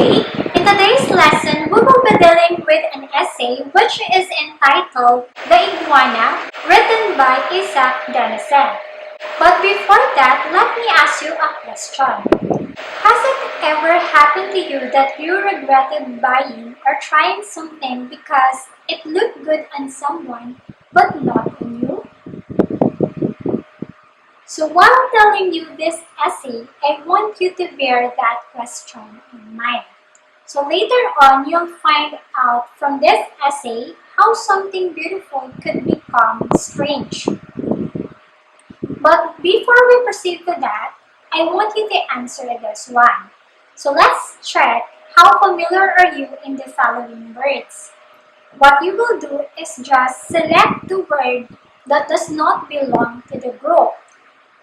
Okay, in today's lesson, we will be dealing with an essay which is entitled The Iguana, written by Isaac Denison. But before that, let me ask you a question. Has it ever happened to you that you regretted buying or trying something because it looked good on someone but not on you? So while telling you this essay, I want you to bear that question in mind. So later on, you'll find out from this essay how something beautiful could become strange. But before we proceed to that, I want you to answer this one. So let's check how familiar are you in the following words. What you will do is just select the word that does not belong to the group.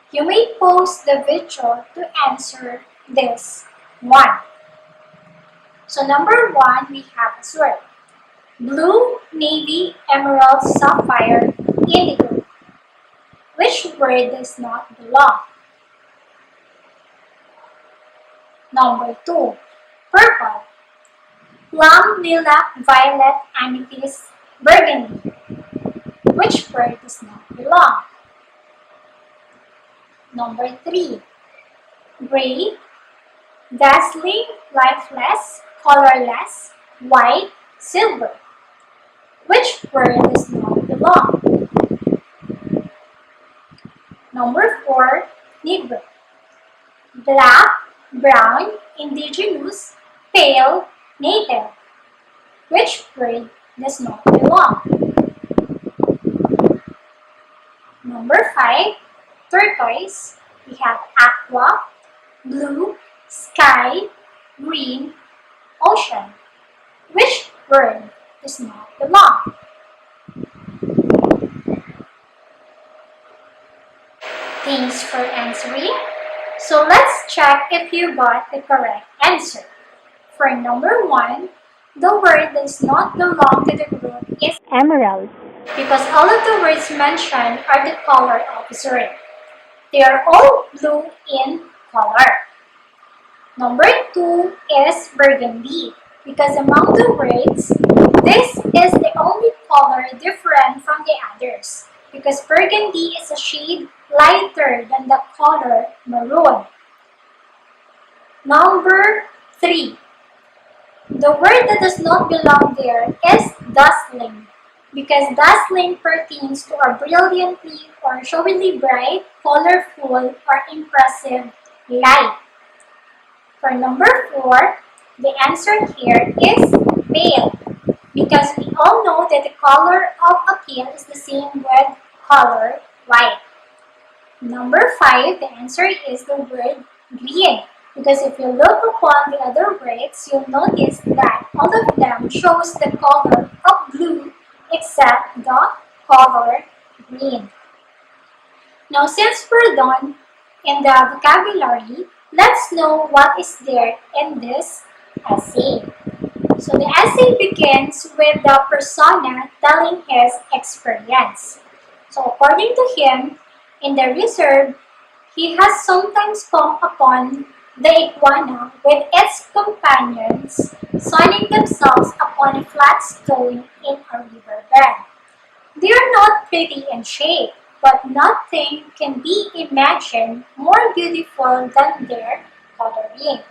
You may pause the video to answer this one. So number one, we have this word. Blue, navy, emerald, sapphire, indigo. Which word does not belong? Number two, purple. Plum, lilac, violet, amethyst, burgundy. Which word does not belong? Number three, gray, dazzling, lifeless, colorless, white, silver. Which word does not belong? Number four, negro. Black, brown, indigenous, pale, native. Which word does not belong? Number five, turquoise. We have aqua, blue, sky, green, ocean. Which word does not belong? Thanks for answering. So let's check if you got the correct answer. For number one, the word that does not belong to the group is emerald, because all of the words mentioned are the color of zurich. They are all blue in color. Number two is burgundy, because among the words, this is the only color different from the others, because burgundy is a shade lighter than the color maroon. Number three, the word that does not belong there is dazzling, because dazzling pertains to a brilliantly or showily bright, colorful, or impressive light. For number four, the answer here is pale, because we all know that the color of a pale is the same with color white. Number five, the answer is the word green, because if you look upon the other words, you'll notice that all of them shows the color of blue except the color green. Now, since we're done in the vocabulary, let's know what is there in this essay. So the essay begins with the persona telling his experience. So according to him, in the reserve, he has sometimes come upon the iguana with its companions sunning themselves upon a flat stone in a riverbed. They are not pretty in shape, but nothing can be imagined more beautiful than their coloring.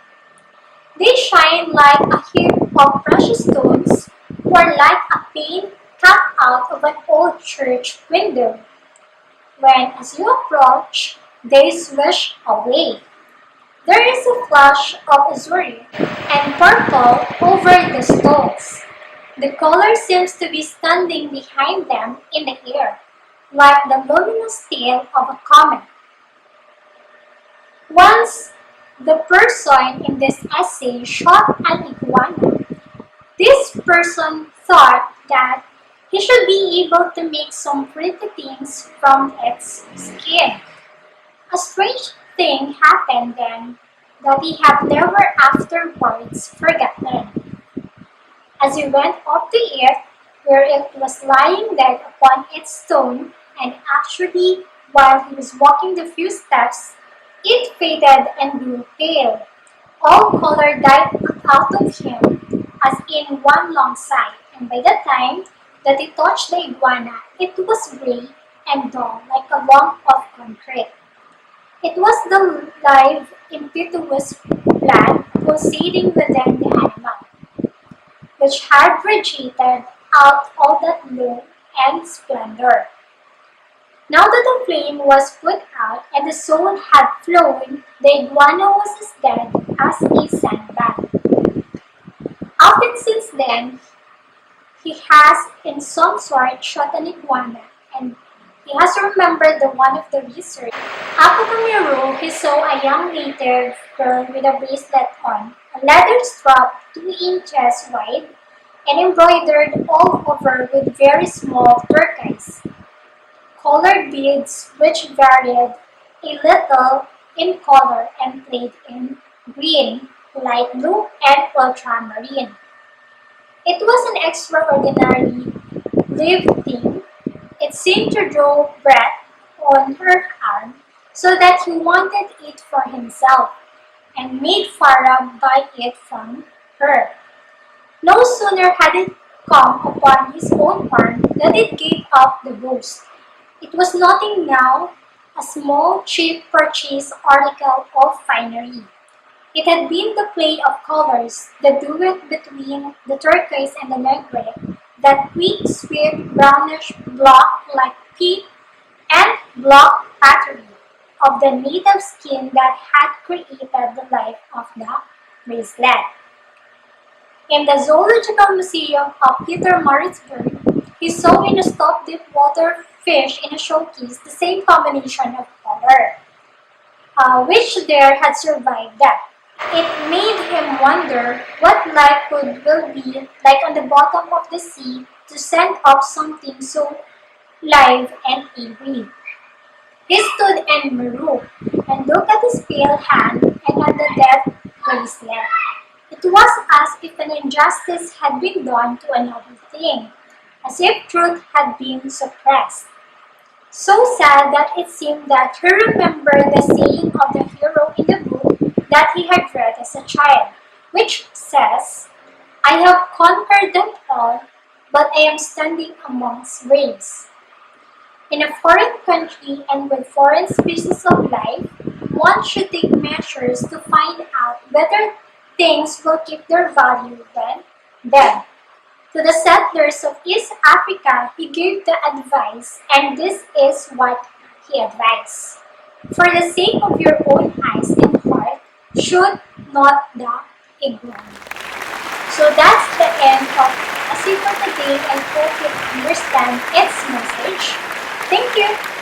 They shine like a heap of precious stones, or like a pane cut out of an old church window. When, as you approach, they swish away. There is a flash of azure and purple over the stones. The color seems to be standing behind them in the air, like the luminous tail of a comet. Once the person in this essay shot an iguana, this person thought that he should be able to make some pretty things from its skin. A strange thing happened then that he had never afterwards forgotten. As he went up to it, where it was lying dead upon its stone, and actually, while he was walking the few steps, it faded and grew pale. All color died out of him, as in one long sigh, and by the time that it touched the iguana, it was gray and dull like a lump of concrete. It was the live, impetuous blood pulsating within the animal, which had radiated out all that glow and splendor. Now that the flame was put out and the soul had flown, the iguana was as dead as a sandbag. Often since then, he has in some sort shot an iguana, and he has remembered the one of the research. Up on the road, he saw a young native girl with a bracelet on, a leather strap 2 inches wide, and embroidered all over with very small turquoise colored beads which varied a little in color and played in green, light blue, and ultramarine. It was an extraordinary live thing. It seemed to draw breath on her arm so that he wanted it for himself and made Farah buy it from her. No sooner had it come upon his own arm than it gave up the ghost. It was nothing now, a small, cheap purchase article of finery. It had been the play of colors, the duet between the turquoise and the negre, that quick, swift, brownish block like peat and block pottery of the native skin that had created the life of the bracelet. In the Zoological Museum of Pietermaritzburg, he saw in a stuffed deep water fish in a showcase the same combination of color, which there had survived death. It made him wonder what life will be like on the bottom of the sea to send up something so live and angry. He stood en maroon and looked at his pale hand and at the death bracelet. It was as if an injustice had been done to another thing, as if truth had been suppressed. So sad that it seemed that he remembered the saying of the hero in the book that he had read as a child, which says, "I have conquered them all, but I am standing amongst graves." In a foreign country and with foreign species of life, one should take measures to find out whether things will keep their value then. To the settlers of East Africa, he gave the advice, and this is what he advised. For the sake of your own eyes and heart, shoot not the iguana. So that's the end of Essay for today. I hope you understand its message. Thank you.